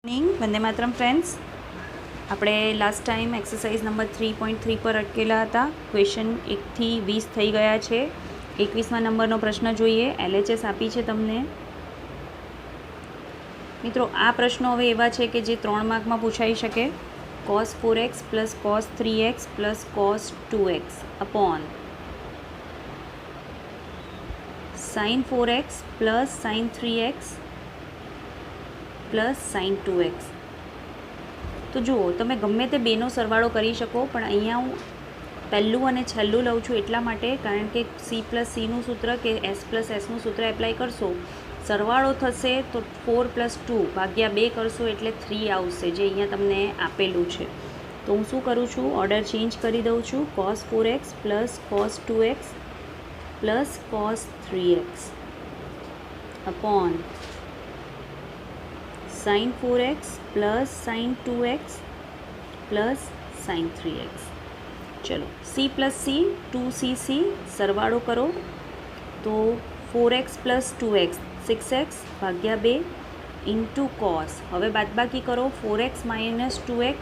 Morning Vande Mataram friends. આપણે last time exercise number 3.3 પર અટકેલા હતા. ક્વેશ્ચન 1 થી 20 થઈ ગયા છે. 21મા નંબરનો પ્રશ્ન જોઈએ. LHS આપી છે તમને. મિત્રો, આ પ્રશ્નો હવે એવા છે કે જે 3 માર્કમાં પૂછાઈ શકે. cos 4x plus cos 3x plus cos 2x upon sin 4x plus sin 3x plus sin 2x. તો જુઓ, તમે ગમે તે બેનો સરવાળો કરી શકો, પણ અહીંયા હું પહેલું અને છેલ્લું લઉં છું એટલા માટે, કારણ કે c પ્લસ સીનું સૂત્ર કે s પ્લસ એસનું સૂત્ર એપ્લાય કરશો, સરવાળો થશે તો 4 પ્લસ 2 ભાગ્યા 2 કરશો એટલે 3 આવશે, જે અહીંયા તમને આપેલું છે. તો હું શું કરું છું, ઓર્ડર ચેન્જ કરી દઉં છું. cos 4x plus cos 2x plus cos 3x upon sin 4x plus sin 2x plus sin 3x. ચલો, c પ્લસ સી 2cc સરવાળો કરો તો 4x પ્લસ 2x 6x ભાગ્યા 2 ઇન્ટુ cos. હવે બાદબાકી કરો 4x માઇનસ 2x.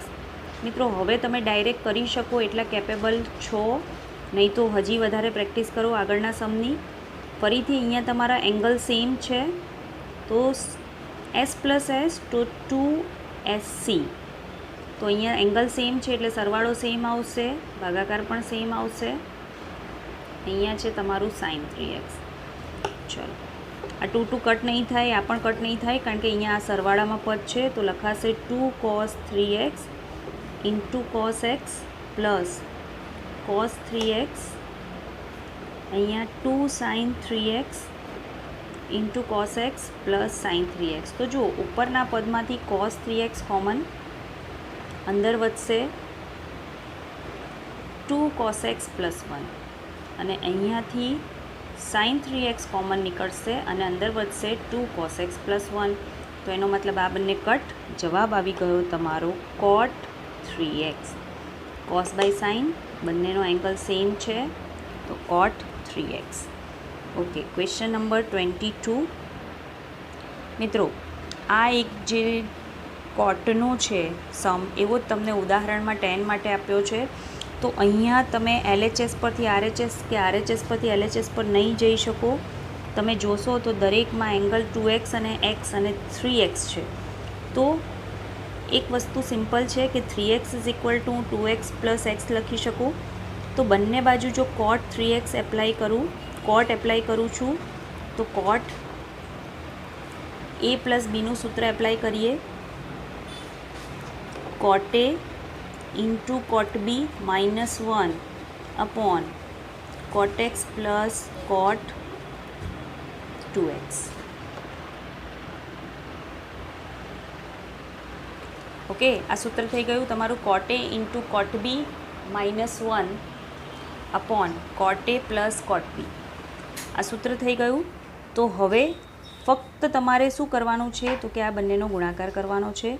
મિત્રો, હવે તમે ડાયરેક્ટ કરી શકો એટલા કેપેબલ છો, નહીં તો હજી વધારે પ્રેક્ટિસ કરો આગળના સમની. ફરીથી અહીંયા તમારા એંગલ સેમ છે, તો s પ્લસ એસ તો 2sc. તો અહીંયા એંગલ સેમ છે એટલે સરવાળો સેમ આવશે, ભાગાકાર પણ સેમ આવશે. અહીંયા છે તમારું sin 3x. ચલો, આ 2 કટ નહીં થાય, આ પણ કટ નહીં થાય, કારણ કે અહીંયા આ સરવાળામાં પદ છે, તો લખાશે 2 cos 3x into cos x plus cos 3x, અહીંયા 2 sin 3x into cos x plus sin 3x. તો જુઓ, ઉપરના પદમાંથી cos 3x કોમન, અંદર વધશે 2 cos x પ્લસ 1, અને અહીંયાથી sin 3x કોમન નીકળશે અને અંદર વધશે 2 cos x પ્લસ 1. તો એનો મતલબ આ બંને કટ. જવાબ આવી ગયો તમારો cot 3x. cos by sin બંનેનો એંગલ સેમ છે, તો cot 3x. Okay, question number 22. મિત્રો, આ એક જે કોટનો છે સમ, એવો જ તમને ઉદાહરણમાં 10 માટે આપ્યો છે. તો અહીંયા તમે LHS પરથી RHS કે RHS પરથી LHS પર નહીં જઈ શકો. તમે જોશો તો દરેકમાં એંગલ 2x અને x અને 3x છે. તો એક વસ્તુ સિમ્પલ છે કે 3x is equal two 2x plus x લખી શકું. તો બંને બાજુ જો cot 3x એપ્લાય કરું, cot એપ્લાય કરું છું, તો cot a પ્લસ બીનું સૂત્ર એપ્લાય કરીએ. cot a into cot b minus 1 upon cot x plus cot 2x. Okay, આ સૂત્ર થઈ ગયું તમારું cot a into cot b minus 1 upon cot a plus cot b. આ સૂત્ર થઈ ગયું. તો હવે ફક્ત તમારે શું કરવાનું છે, તો કે આ બંનેનો ગુણાકાર કરવાનો છે.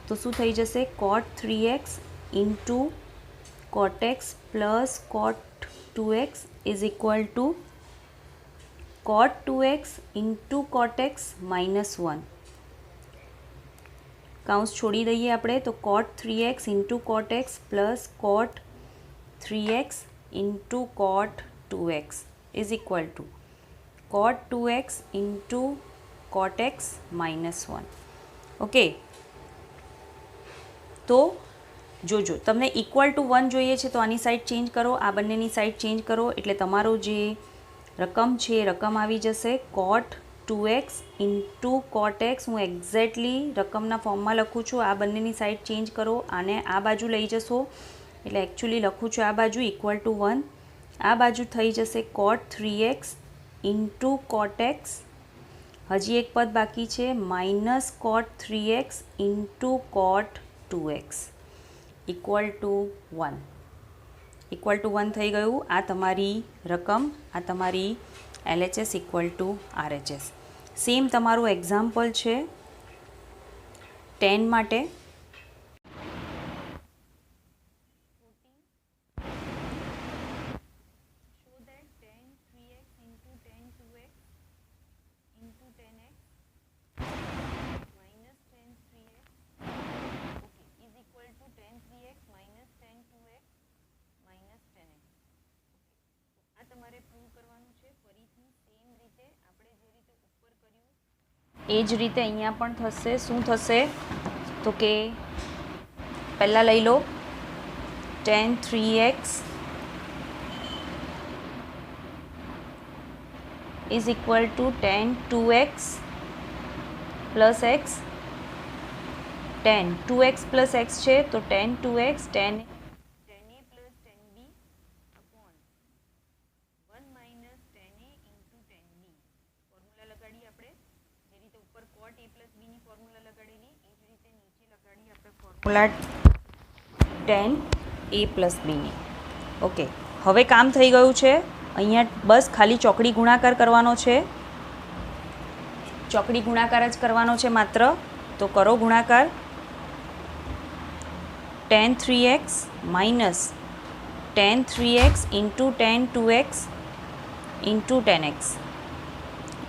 તો શું થઈ જશે, cot 3x into cot x plus cot 2x is equal two cot 2x into cot x minus 1. કાઉન્સ છોડી દઈએ આપણે, તો cot 3x into cot x plus cot 3x into cot 2x is equal two cot 2x into cot x minus 1. Okay, તો જોજો, તમને equal to 1 જોઈએ છે તો આની સાઈડ ચેન્જ કરો, આ બંનેની સાઈડ ચેન્જ કરો, એટલે તમારો જે રકમ છે એ રકમ આવી જશે cot 2x into cot x. હું એક્ઝેક્ટલી રકમના ફોર્મમાં લખું છું, આ બંનેની સાઈડ ચેન્જ કરો, આને આ બાજુ લઈ જશો એટલે એકચ્યુઅલી લખું છું આ બાજુ ઇક્વલ ટુ 1. આ બાજુ થઈ જશે cot 3x into cot x. હજી એક પદ બાકી છે, minus cot 3x into cot 2x equal to 1. Equal to 1 થઈ ગયું. આ તમારી રકમ, આ તમારી LHS equal to RHS. Same તમારું એક્ઝામ્પલ છે 10 માટે. Show that tan 3x into tan 2x into tan x minus tan 3x એ જ રીતે અહીંયા પણ થશે. શું થશે તો કે પહેલાં લઈ લો tan 3x is equal to tan 2x plus x. tan 2x plus x છે તો tan 2x tan a plus tan b upon 1 minus tan a into tan b. Formula લગાડી આપણે જે રીતે ઉપર cot a plus b ની formula લગાડેલી એ જ રીતે નીચે લગાડી આપણે formula tan a plus b ની. ઓકે, હવે કામ થઈ ગયું છે. અહીંયા બસ ખાલી ચોકડી ગુણાકાર કરવાનો છે. ચોકડી ગુણાકાર જ કરવાનો છે માત્ર. તો કરો ગુણાકાર. tan 3x minus tan 3x into tan 2x into tan x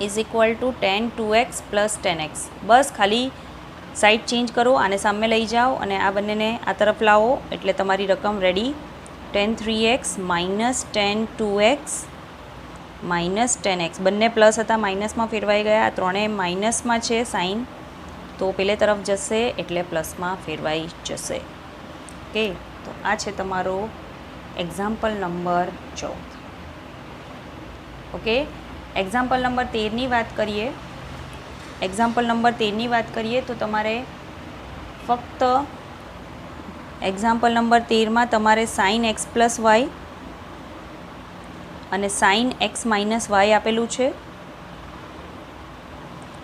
is equal to tan 2x plus tan x. બસ ખાલી સાઈડ ચેન્જ કરો, આને સામે લઈ જાઓ અને આ બંનેને આ તરફ લાવો એટલે તમારી રકમ ready. tan 3x minus tan 2x minus tan x. બંને પ્લસ હતા, માઇનસમાં ફેરવાઈ ગયા. આ ત્રણેય માઇનસમાં છે સાઇન, તો પેલે તરફ જશે એટલે પ્લસમાં ફેરવાઈ જશે. ઓકે, તો આ છે તમારો example number 14. Okay, example number 13ની વાત કરીએ. એક્ઝામ્પલ નંબર 13ની વાત કરીએ તો તમારે ફક્ત એક્ઝામ્પલ નંબર 13માં તમારે સાઇન એક્સ પ્લસ વાય અને સાઇન એક્સ માઇનસ વાય આપેલું છે.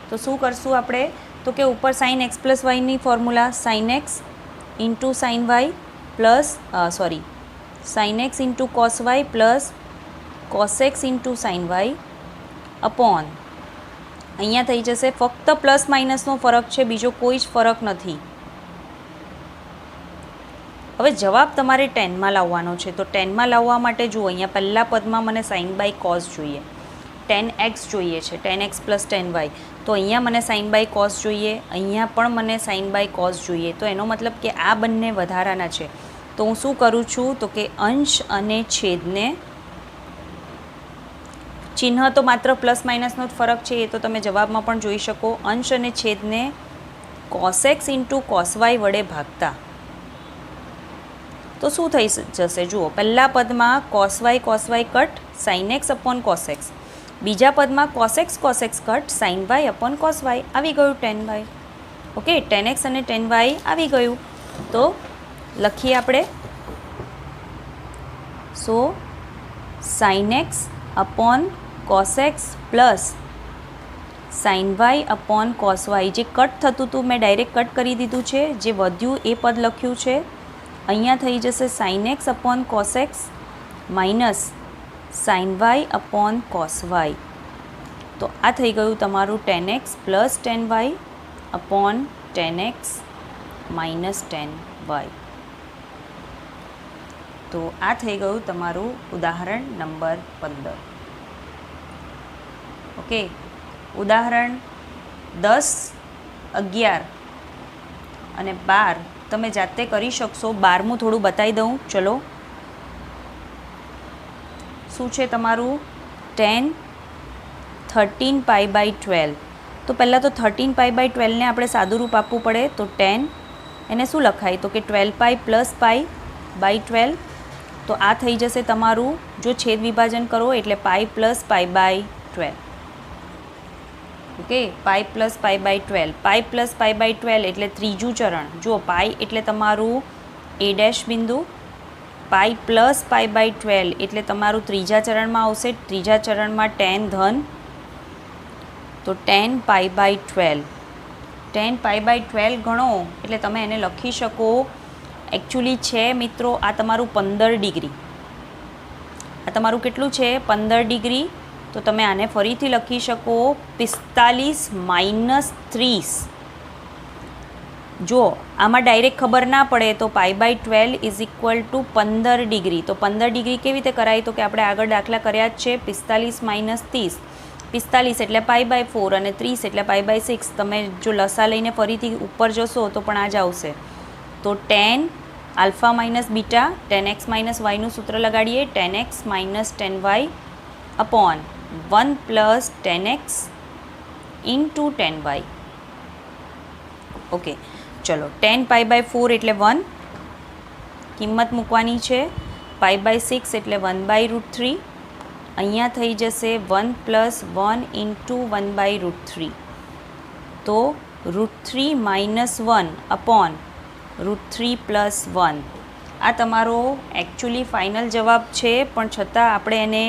તો શું કરશું આપણે તો કે ઉપર સાઇન એક્સ પ્લસ વાયની formula sine x into sine y plus sine x into cos y plus cos x into sine y upon અહીંયા થઈ જશે. ફક્ત પ્લસ માઇનસનો ફરક છે, બીજો કોઈ જ ફરક નથી. હવે જવાબ તમારે 10માં લાવવાનો છે. તો 10માં લાવવા માટે જુઓ, અહીંયા પહેલાં પદમાં મને સાઇન બાય કોસ જોઈએ, tan x જોઈએ છે, tan x plus tan y. તો અહીંયા મને સાઇન બાય કોસ જોઈએ, અહીંયા પણ મને સાઇન બાય કોસ જોઈએ. તો એનો મતલબ કે આ બંને વધારાના છે. તો હું શું કરું છું તો કે અંશ અને છેદને, ચિહ્ન તો માત્ર પ્લસ માઇનસનો જ ફરક છે, એ તો તમે જવાબમાં પણ જોઈ શકો. અંશ અને છેદને cos x into cos y વડે ભાગતા તો શું થઈ જશે જુઓ. પહેલા પદમાં cos y cut sine x upon cos x. બીજા પદમાં cos x cut sine y upon cos y. આવી ગયું tan y. Okay, tan x અને tan વાય આવી ગયું. તો લખીએ આપણે. So sine x upon cos x plus sine y upon cos y. જે કટ થતું હતું મેં ડાયરેક્ટ કટ કરી દીધું છે, જે વધ્યું એ પદ લખ્યું છે. અહીંયા થઈ જશે sine x upon cos x minus sine y upon cos y. તો આ થઈ ગયું તમારું tan x plus tan y upon tan x minus tan y. તો આ થઈ ગયું તમારું ઉદાહરણ નંબર 15. ઓકે, ઉદાહરણ 10, 11 અને 12 તમે જાતે કરી શકશો. 12મું થોડું બતાવી દઉં. ચલો, શું છે તમારું tan 13 પાઈ બાય 12. તો પહેલાં તો 13 પાઈ બાય 12ને આપણે સાદું રૂપ આપવું પડે. તો tan એને શું લખાય તો કે 12 પાઈ પ્લસ પાઈ બાય 12. તો આ થઈ જશે તમારું, જો છેદ વિભાજન કરો એટલે pi plus pi by 12. Okay, pi plus pi by 12. Pi plus pi by 12 એટલે ત્રીજું ચરણ. જુઓ, પાઈ એટલે તમારું એ ડેશ બિંદુ, પાઈ પ્લસ પાઈ બાય 12 એટલે તમારું ત્રીજા ચરણમાં આવશે. ત્રીજા ચરણમાં tan ધન, તો tan pi by 12. tan pi by 12 ગણો એટલે તમે એને લખી શકો. એકચ્યુઅલી છે મિત્રો આ તમારું 15 ડિગ્રી. આ તમારું કેટલું છે 15 ડિગ્રી. તો તમે આને ફરીથી લખી શકો 45 માઇનસ 30. જો આમાં ડાયરેક્ટ ખબર ના પડે તો pi by 12 is equal to 15 degree. તો 15 ડિગ્રી કેવી રીતે કરાય તો કે આપણે આગળ દાખલા કર્યા જ છે. 45 માઇનસ 30, 45 એટલે પાઈ બાય 4 અને 30 એટલે પાઈ બાય 6. તમે જો લસા લઈને ફરીથી ઉપર જશો તો પણ આ જ આવશે. તો tan alpha minus beta, tan x minus વાયનું સૂત્ર લગાડીએ. tan x minus tan y upon 1 plus tan x into 10y. Okay, ચલો 10π/4 એટલે 1, કિંમત મૂકવાની છે. π/6 એટલે 1/√3. અહીંયા થઈ જશે 1 + 1 ઇન્ટુ 1/√3. તો √3 - 1 અપોન √3 + 1. આ તમારો એકચ્યુઅલી ફાઇનલ જવાબ છે, પણ છતાં આપણે એને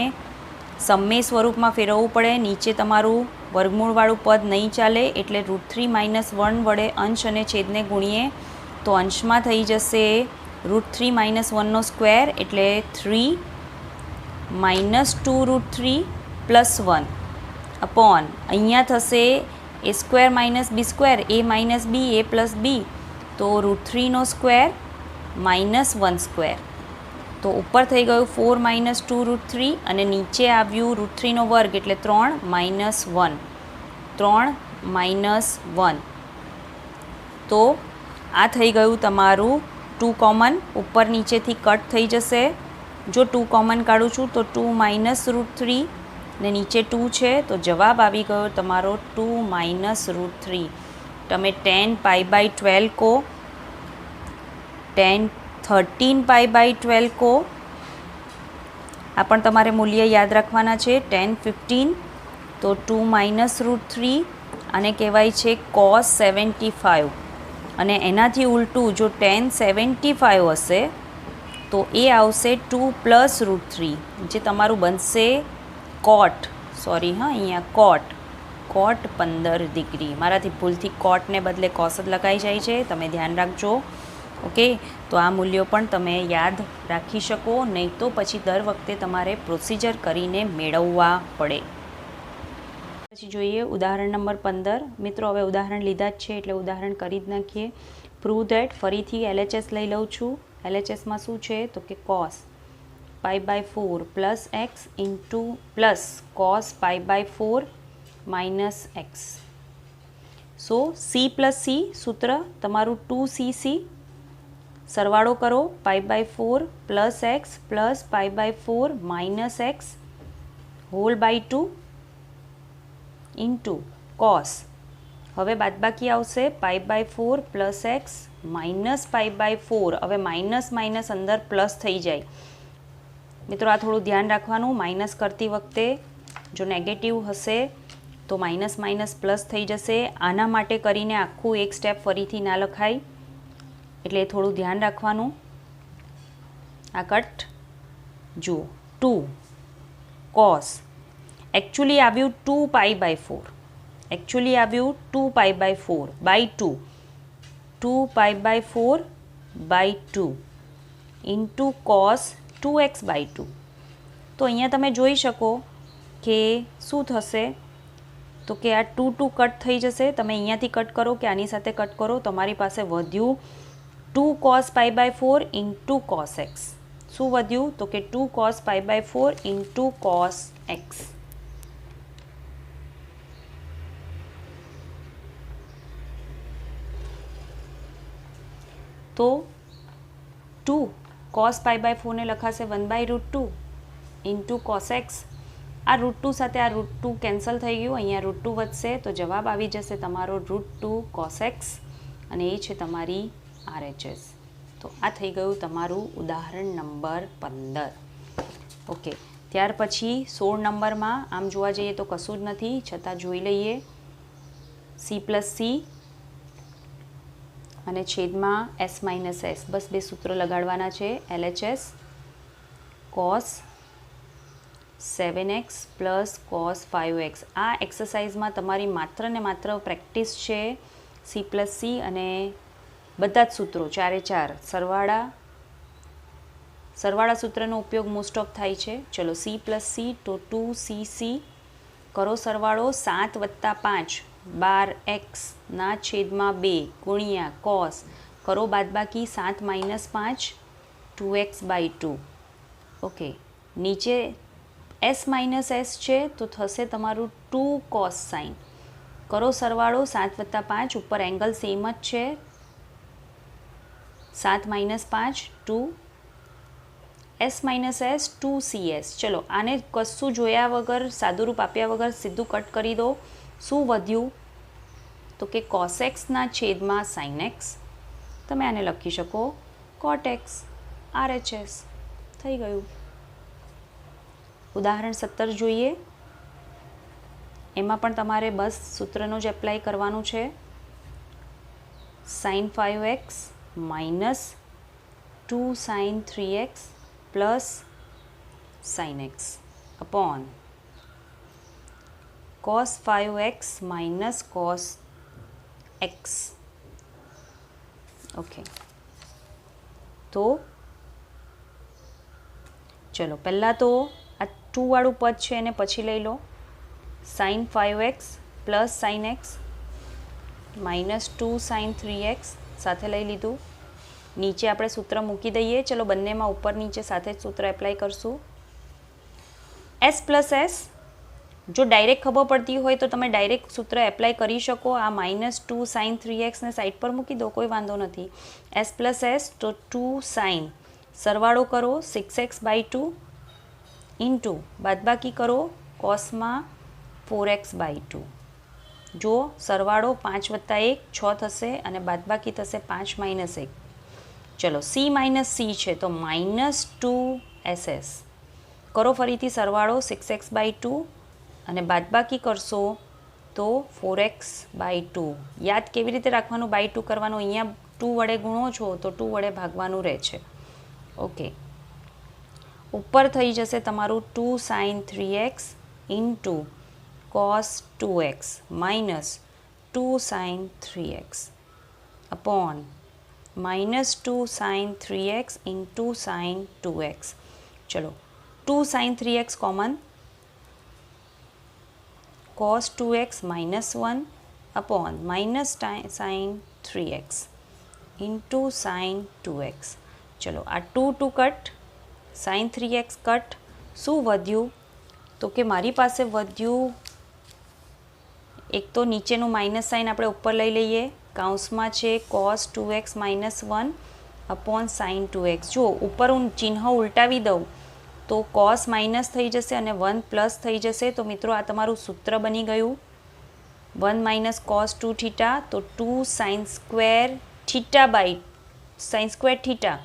સમય સ્વરૂપમાં ફેરવવું પડે. નીચે તમારું વર્ગમૂળવાળું પદ નહીં ચાલે, એટલે √3 - 1 વડે અંશ અને છેદને ગુણીએ તો અંશમાં થઈ જશે √3 - 1નો સ્ક્વેર એટલે 3 - 2√3 + 1 અપોન અહીંયા થશે a² - b², a - b, a + b, તો √3નો સ્ક્વેર -1². તો ઉપર થઈ ગયું 4 - 2√3 અને નીચે આવ્યું √3નો વર્ગ એટલે 3 - 1. 3 - 1. તો આ થઈ ગયું તમારું 2 કોમન. ઉપર નીચેથી કટ થઈ જશે. જો 2 કોમન કાઢું છું તો 2 - √3 ને નીચે 2 છે, તો જવાબ આવી ગયો તમારો 2 - √3. તમે 10π/12 કહો, 13π/12 કહો, આ પણ તમારે મૂલ્ય યાદ રાખવાના છે. 10, 15 તો 2 - √3, આને કહેવાય છે cos 75. અને એનાથી ઉલટું જો 1075 હશે તો એ આવશે 2 + √3, જે તમારું બનશે cot. સોરી હા, અહીંયા cot 15 ડિગ્રી. મારાથી ભૂલથી cotને બદલે cos જ લખાઈ જાય છે, તમે ધ્યાન રાખજો. ઓકે, તો આ મૂલ્યો પણ તમે યાદ રાખી શકો, નહીં તો પછી દર વખતે તમારે પ્રોસિજર કરીને મેળવવા પડે. પછી જોઈએ ઉદાહરણ નંબર 15. મિત્રો હવે ઉદાહરણ લીધા જ છે એટલે ઉદાહરણ કરી જ નાખીએ. Prove that. ફરીથી LHS લઈ લઉં છું. LHSમાં શું છે તો કે cos π/4 + x into plus cos π/4 - x. સો c + c સૂત્ર તમારું 2cc. સરવાળો કરો π/4 + x + π/4 - x whole by 2 into cos. હવે બાદબાકી આવશે π/4 + x - π/4. હવે માઇનસ અંદર પ્લસ થઈ જાય. મિત્રો આ થોડું ધ્યાન રાખવાનું. માઇનસ કરતી વખતે જો નેગેટિવ હશે તો માઇનસ પ્લસ થઈ જશે. આના માટે કરીને આખું એક સ્ટેપ ફરીથી ના લખાય, એટલે થોડું ધ્યાન રાખવાનું. આ કટ જુઓ 2 cos. એકચ્યુઅલી આવ્યું 2π/4. એકચ્યુઅલી આવ્યું 2π/4/2. 2π/4/2 ઇન્ટુ cos 2x/2. તો અહીંયા તમે જોઈ શકો કે શું થશે તો કે આ 2 કટ થઈ જશે. તમે અહીંયાથી કટ કરો કે આની સાથે કટ કરો, તમારી પાસે વધ્યું 2 cos π/4 ઇન્ટુ cos x. શું વધ્યું તો કે 2 cos π/4 ઇન્ટુ cos x. તો 2 cos π/4 ને લખાશે 1/√2 ઇન્ટુ cos x. આ √2 સાથે આ √2 કેન્સલ થઈ ગયું, અહીંયા √2 વધશે, તો જવાબ આવી જશે તમારો √2 cos x, અને એ છે તમારી RHS. તો આ થઈ ગયું તમારું ઉદાહરણ નંબર 15. ઓકે, ત્યાર પછી 16 નંબરમાં આમ જોવા જઈએ તો કશું જ નથી, છતાં જોઈ લઈએ. c + c અને છેદમાં s - s. બસ બે સૂત્રો લગાડવાના છે. LHS cos 7x + cos 5x. આ એક્સરસાઇઝમાં તમારી માત્ર ને માત્ર પ્રેક્ટિસ છે. c + c અને બધા જ સૂત્રો 4 સરવાળા સૂત્રનો ઉપયોગ મોસ્ટ ઓફ થાય છે. ચલો c + c તો 2cc કરો સરવાળો. 7 + 5 12x ના છેદમાં 2 ગુણ્યા cos કરો બાદબાકી 7 - 5 2x/2. ઓકે, નીચે s - s છે તો થશે તમારું 2 cos sin. કરો સરવાળો 7 + 5, ઉપર એંગલ સેમ જ છે. 7 - 5 2 s - s 2cs. ચલો આને કશું જોયા વગર, સાદુરૂપ આપ્યા વગર સીધું કટ કરી દો. શું વધ્યું? તો કે cos xના છેદમાં sin x. તમે આને લખી શકો cot x RHS. થઈ ગયું. ઉદાહરણ 17 જોઈએ. એમાં પણ તમારે બસ સૂત્રનો જ એપ્લાય કરવાનું છે. sin 5x minus 2 sin 3x plus sin x upon cos 5x minus cos x. Okay, તો ચલો પહેલાં તો આ 2 વાળું પદ છે એને પછી લઈ લો. sin 5x plus sin x minus 2 sin 3x સાથે લઈ લીધું. નીચે આપણે સૂત્ર મૂકી દઈએ. ચલો બંનેમાં ઉપર નીચે સાથે જ સૂત્ર એપ્લાય કરશું. s પ્લસ s, જો ડાયરેક્ટ ખબર પડતી હોય તો તમે ડાયરેક્ટ સૂત્ર એપ્લાય કરી શકો. આ માઇનસ 2 sin 3x ને સાઈડ પર મૂકી દો, કોઈ વાંધો નથી. s પ્લસ s તો 2 sin, સરવાળો કરો 6x બાય 2 ઇન્ટુ બાદબાકી કરો કોસમાં 4x બાય 2. જો સરવાળો 5 વત્તા 1 6 થશે અને બાદબાકી થશે 5 માઇનસ 1. ચલો c માઇનસ c છે તો માઇનસ 2ss. કરો ફરીથી સરવાળો 6x બાય 2 અને બાદબાકી કરશો તો 4x બાય 2. યાદ કેવી રીતે રાખવાનું? બાય 2 કરવાનું. અહીંયા 2 વડે ગુણો છો તો 2 વડે ભાગવાનું રહે છે. ઓકે, ઉપર થઈ જશે તમારું 2 sin 3x into cos 2x minus 2 sin 3x upon minus 2 sin 3x into sin 2x. ચલો 2 sin 3x common, cos 2x minus 1 upon minus sin 3x into sin 2x. ચલો આ 2 કટ, sin 3x કટ. શું વધ્યું? તો કે મારી પાસે વધ્યું, એક તો નીચેનું માઇનસ સાઇન આપણે ઉપર લઈ લઈએ. કાઉન્સમાં છે cos 2x minus 1 upon sin 2x. જો ઉપર હું ચિહ્ન ઉલટાવી દઉં તો cos માઇનસ થઈ જશે અને 1 પ્લસ થઈ જશે. તો મિત્રો આ તમારું સૂત્ર બની ગયું. 1 માઇનસ cos 2 થીટા તો 2 sin square theta by sin square theta.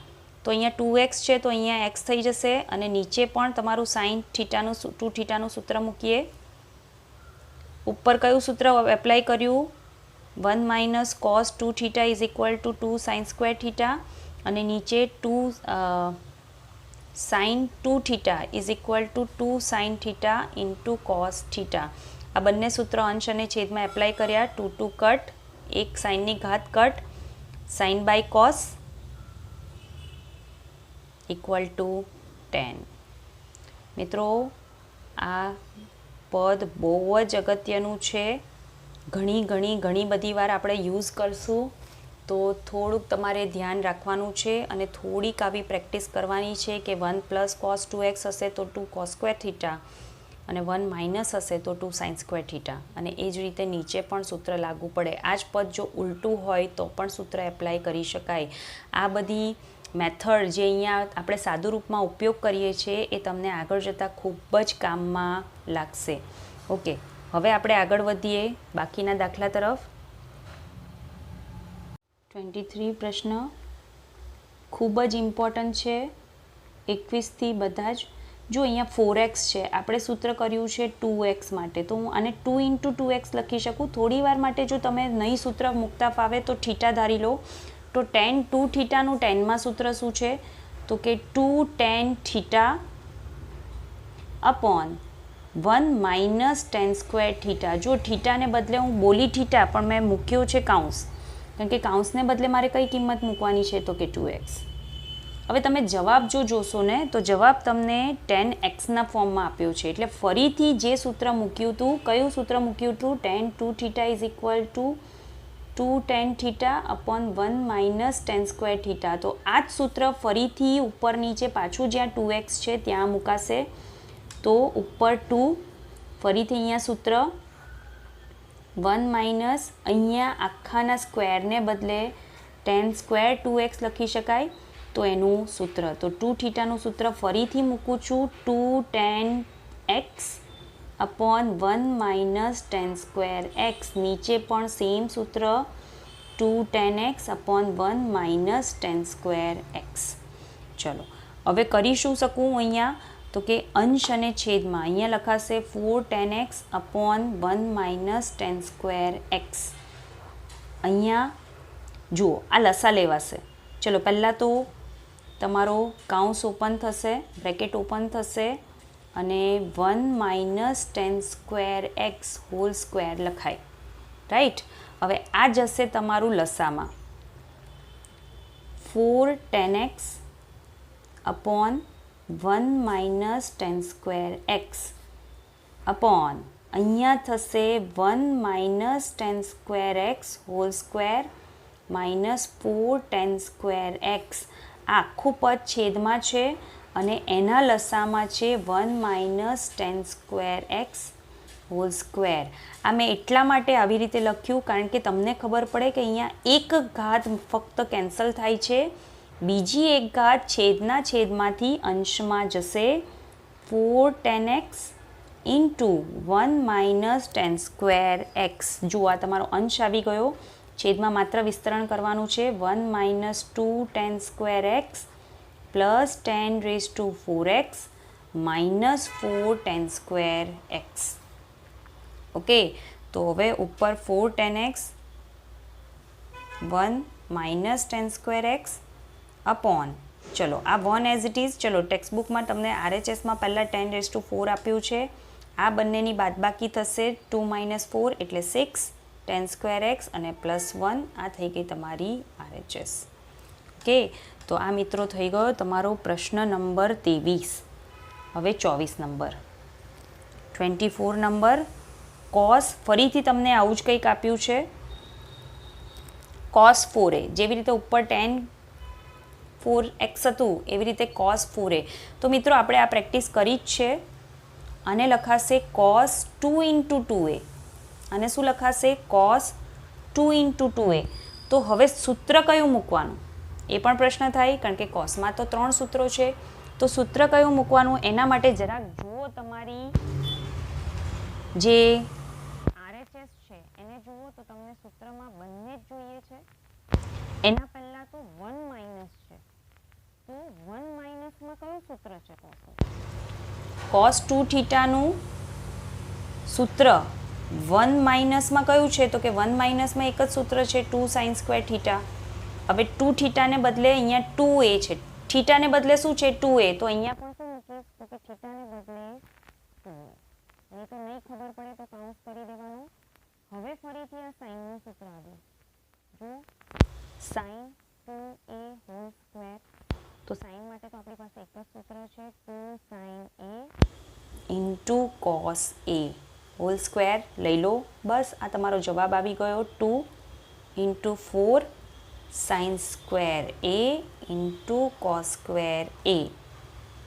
તો અહીંયા 2x છે તો અહીંયા x થઈ જશે અને નીચે પણ તમારું sin થીટાનું 2 થીટાનું સૂત્ર મૂકીએ. ઉપર કયું સૂત્ર એપ્લાય કર્યું? 1 minus cos 2 theta is equal two 2 sin square theta અને નીચે 2 sin 2 theta is equal two 2 sin theta into cos theta. આ બંને સૂત્ર અંશ અને છેદમાં એપ્લાય કર્યા. 2 કટ, એક સાઇનની ઘાત cut, sin by cos equal to 10. મિત્રો આ પદ બહુ જ અગત્યનું છે. ઘણી બધી વાર આપણે યુઝ કરશું, તો થોડુંક તમારે ધ્યાન રાખવાનું છે અને થોડીક આવી પ્રેક્ટિસ કરવાની છે કે 1 પ્લસ cos 2x હશે તો 2 cos સ્ક્વેર થીટા અને 1 માઇનસ હશે તો 2 sin સ્ક્વેર થીટા. અને એ જ રીતે નીચે પણ સૂત્ર લાગુ પડે. આ જ પદ જો ઉલટું હોય તો પણ સૂત્ર એપ્લાય કરી શકાય. આ બધી મેથડ જે અહીંયા આપણે સાદું રૂપમાં ઉપયોગ કરીએ છીએ એ તમને આગળ જતાં ખૂબ જ કામમાં લાગશે. ઓકે, હવે આપણે આગળ વધીએ બાકીના દાખલા તરફ. 23 પ્રશ્ન ખૂબ જ ઇમ્પોર્ટન્ટ છે. 21થી બધા જ. જો અહીંયા 4x છે, આપણે સૂત્ર કર્યું છે 2x માટે, તો હું આને 2 ઇન્ટુ 2x લખી શકું. થોડી વાર માટે જો તમે નહીં સૂત્ર મૂકતા ફાવે તો થીટા ધારી લો. તો tan 2 થીટાનું ટેનમાં સૂત્ર શું છે? તો કે 2 tan theta upon 1 minus tan square theta. જો થીટાને બદલે હું બોલી થીટા પણ મેં મૂક્યો છે કાઉન્સ, કારણ કે કાઉન્સને બદલે મારે કઈ કિંમત મૂકવાની છે? તો કે 2x. હવે તમે જવાબ જો જોશો ને તો જવાબ તમને tan xના ફોર્મમાં આપ્યો છે. એટલે ફરીથી જે સૂત્ર મૂક્યું હતું, કયું સૂત્ર મૂક્યું હતું? tan 2 theta is equal two 2 tan theta upon 1 minus tan square theta. તો આ જ સૂત્ર ફરીથી ઉપર નીચે પાછું જ્યાં 2x છે ત્યાં મૂકાશે. તો ઉપર 2, ફરીથી અહીંયા સૂત્ર 1 માઇનસ, અહીંયા આખાના સ્ક્વેરને બદલે tan સ્ક્વેર 2x લખી શકાય. તો એનું સૂત્ર, તો 2 થીટાનું સૂત્ર ફરીથી મૂકું છું, 2 tan x upon 1 minus ten square x, नीचे पण सेम सूत्र 2 tan x upon 1 minus ten square x. चलो હવે કરી શું શકું અહીંયા, તો કે અંશ અને છેદમાં અહીંયા લખાશે 4 tan x upon 1 minus tan square x. અહીંયા જુઓ આ લસા લેવાશે। ચલો પહેલાં તો તમારો કાઉન્સ ઓપન થશે, બ્રેકેટ ઓપન થશે અને 1 minus tan square x whole square લખાય, રાઈટ। હવે આ જશે તમારું લસામાં 4 tan x upon 1 minus tan square x upon અહીંયા થશે 1 minus tan square x whole square minus 4 ten square x. આ આખું પદ છેદમાં છે અને એના લસામાં છે 1 minus tan square x whole square. આ મેં એટલા માટે આવી રીતે લખ્યું કારણ કે તમને ખબર પડે કે અહીંયા એક ઘાત ફક્ત કેન્સલ થાય છે, બીજી એક ઘાત છેદના છેદમાંથી અંશમાં જશે 4 tan x into 1 minus tan square x. જુઓ આ તમારો અંશ આવી ગયો, છેદમાં માત્ર વિસ્તરણ કરવાનું છે 1 minus 2 tan square x plus 10 raise to 4x minus 4 tan square x. Okay, તો હવે ઉપર 4 tan x 1 minus tan square x upon, ચલો આ 1 એઝ ઇટ ઇઝ। ચલો ટેક્સ્ટ બુકમાં તમને RHSમાં પહેલાં 10 રેઝ ટુ 4 આપ્યું છે, આ બંનેની બાદબાકી થશે 2 માઇનસ 4 એટલે 6 ટેન સ્ક્વેર એક્સ અને પ્લસ 1, આ થઈ ગઈ તમારી RHS। ઓકે, તો આ મિત્રો થઈ ગયો તમારો પ્રશ્ન નંબર 23। હવે 24 નંબર, 24 નંબર કોસ, ફરીથી તમને આવું જ કંઈક આપ્યું છે cos 4a, જેવી રીતે ઉપર tan 4x હતું એવી રીતે cos 4a। તો મિત્રો આપણે આ પ્રેક્ટિસ કરી જ છે, આને લખાશે cos 2 ઇન્ટુ 2a અને શું લખાશે cos 2 ઇન્ટુ 2a। તો હવે સૂત્ર કયું મૂકવાનું એ પણ પ્રશ્ન થાય, કારણ કે કોસમાં તો 3 સૂત્રો છે, તો સૂત્ર કયું મૂકવાનું એના માટે જરાક જુઓ, તમારી જે RHS છે એને જુઓ તો તમને સૂત્રમાં બંને જ જોઈએ છે। એના પહેલાં તો 1 માઇનસ છે, તો 1 માઇનસમાં કયું સૂત્ર છે cos 2 થીટાનું સૂત્ર 1 માઇનસમાં કયું છે, તો કે 1 માઇનસમાં એક જ સૂત્ર છે 2 sin સ્ક્વેર થીટા। હવે 2 થીટાને બદલે અહીંયા 2a છે, થીટાને બદલે શું છે 2a, તો અહીંયા પણ શું મૂકીશ, તો કે થીટાને બદલે 2a, નહીં તો નહીં ખબર પડે તો કાઉન્સ કરી દેવાનું। હવે ફરીથી આ સાઇનનું સૂત્ર આવ્યું, જો sin 2a હોલ સ્ક્વેર, તો સાઇન માટે તો આપણી પાસે એક જ સૂત્ર છે 2 sin a into cos a whole square લઈ લો, બસ આ તમારો જવાબ આવી ગયો 2 into 4 sine square a into cos square a।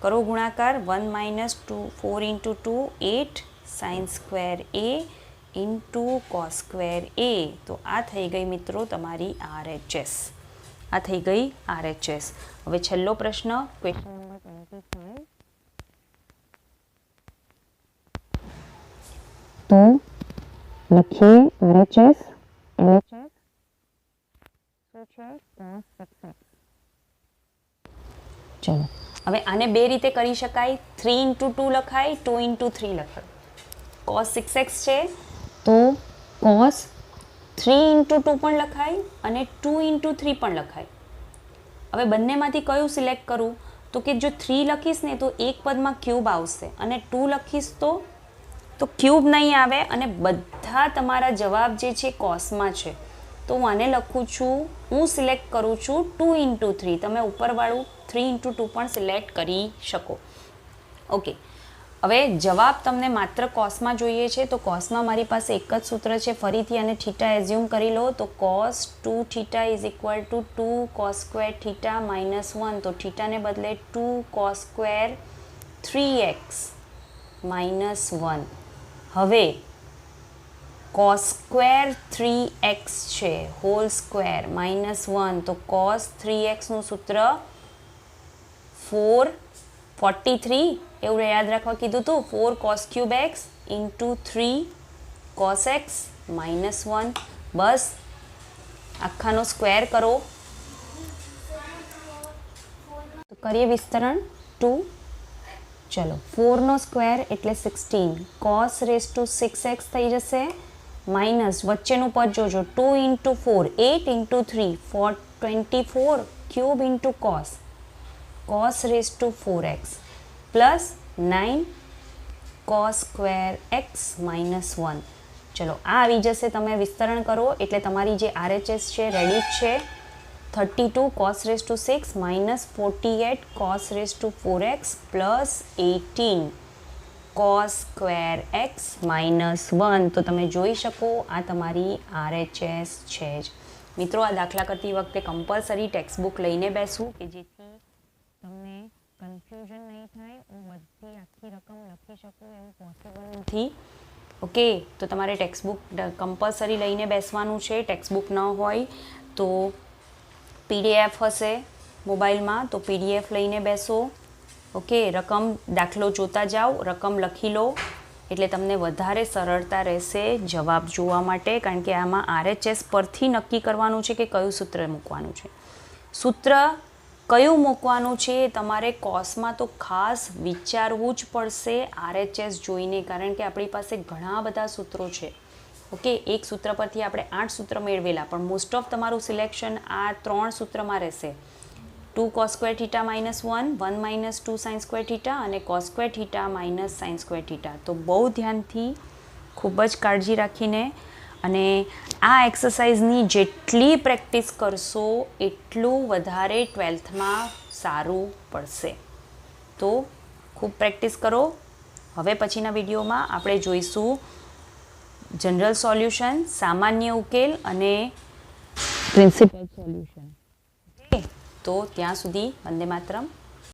કરો ગુણાકાર, 1 minus 4 into 2 8 sine square a into cos square a। તો આ થઈ ગઈ મિત્રો તમારી RHS, આ થઈ ગઈ RHS। હવે છેલ્લો પ્રશ્ન, ક્વેશ્ચન નંબર 25। તો લખીએ RHS, LHS શું છે cos 6x। ચલો હવે આને બે રીતે કરી શકાય, 3 ઇન્ટુ 2 લખાય, 2 ઇન્ટુ 3 લખાય। cos 6x છે તો cos 3 ઇન્ટુ 2 પણ લખાય અને 2 ઇન્ટુ 3 પણ લખાય। હવે બંનેમાંથી કયું સિલેક્ટ કરું, તો કે જો 3 લખીશ ને તો એક પદમાં ક્યુબ આવશે અને 2 લખીશ તો ક્યુબ નહીં આવે અને બધા તમારા જવાબ જે છે કોસમાં છે। તો હું આને લખું છું, હું સિલેક્ટ કરું છું 2 ઇન્ટુ 3, તમે ઉપરવાળું 3 ઇન્ટુ 2 પણ સિલેક્ટ કરી શકો। ઓકે, હવે જવાબ તમને માત્ર કોસમાં જોઈએ છે, તો કોસમાં મારી પાસે એક જ સૂત્ર છે, ફરીથી આને થીટા એઝ્યુમ કરી લો, તો cos 2 theta is equal two 2 cos square theta minus 1, તો થીટાને બદલે 2 cos સ્ક્વેર 3x માઇનસ 1। હવે cos સ્ક્વેર 3x છે હોલ સ્ક્વેર માઇનસ 1, તો cos 3x નું સૂત્ર 443 એવું યાદ રાખવા કીધું હતું 4 cos cube x into 3 cos x minus 1. બસ આખાનો સ્ક્વેર કરો તો કરીએ વિસ્તરણ 2. ચલો 4નો સ્ક્વેર એટલે 16 cos રેઝ ટુ 6x થઈ જશે માઇનસ વચ્ચેનું પદ જોજો 2 into 4 8 into 3 24 cube into cos raise to 4x plus 9 cos square x minus 1. ચલો આ આવી જશે. તમે વિસ્તરણ કરો એટલે તમારી જે RHS છે રેડી જ છે. 32 cos raise to 6 minus 48 cos raise to 4x plus 18 cos square x minus 1. તો તમે જોઈ શકો આ તમારી RHS છે જ. મિત્રો આ દાખલા કરતી વખતે કમ્પલસરી ટેક્સ્ટ બુક લઈને બેસવું કે જેથી તમને કન્ફ્યુઝન નહીં થાય. હું બધી આખી રકમ લખી શકું એવું પોસિબલ નથી. ઓકે, તો તમારે ટેક્સ્ટ બુક કમ્પલસરી લઈને બેસવાનું છે. ટેક્સ્ટ બુક ન હોય તો PDF હશે મોબાઈલમાં તો PDF લઈને બેસો. ઓકે, રકમ દાખલો જોતા જાઓ, રકમ લખી લો એટલે તમને વધારે સરળતા રહેશે જવાબ જોવા માટે. કારણ કે આમાં RHS પરથી નક્કી કરવાનું છે કે કયું સૂત્ર મૂકવાનું છે. સૂત્ર કયું મૂકવાનું છે તમારે કોસમાં તો ખાસ વિચારવું જ પડશે RHS જોઈને, કારણ કે આપણી પાસે ઘણા બધા સૂત્રો છે. ઓકે, એક સૂત્ર પરથી આપણે 8 સૂત્ર મેળવેલા, પણ મોસ્ટ ઓફ તમારું સિલેક્શન આ 3 સૂત્રમાં રહેશે. 2 cos square theta minus 1, 1 minus 2 sin square theta અને cos square theta minus sin square theta. તો બહુ ધ્યાનથી ખૂબ જ કાળજી રાખીને અને આ એક્સરસાઇઝની જેટલી પ્રેક્ટિસ કરશો એટલું વધારે 12થમાં સારું પડશે. તો ખૂબ પ્રેક્ટિસ કરો. હવે પછીના વિડીયોમાં આપણે જોઈશું જનરલ સોલ્યુશન, સામાન્ય ઉકેલ અને પ્રિન્સિપલ સોલ્યુશન. ઓકે, તો ત્યાં સુધી વંદે માતરમ.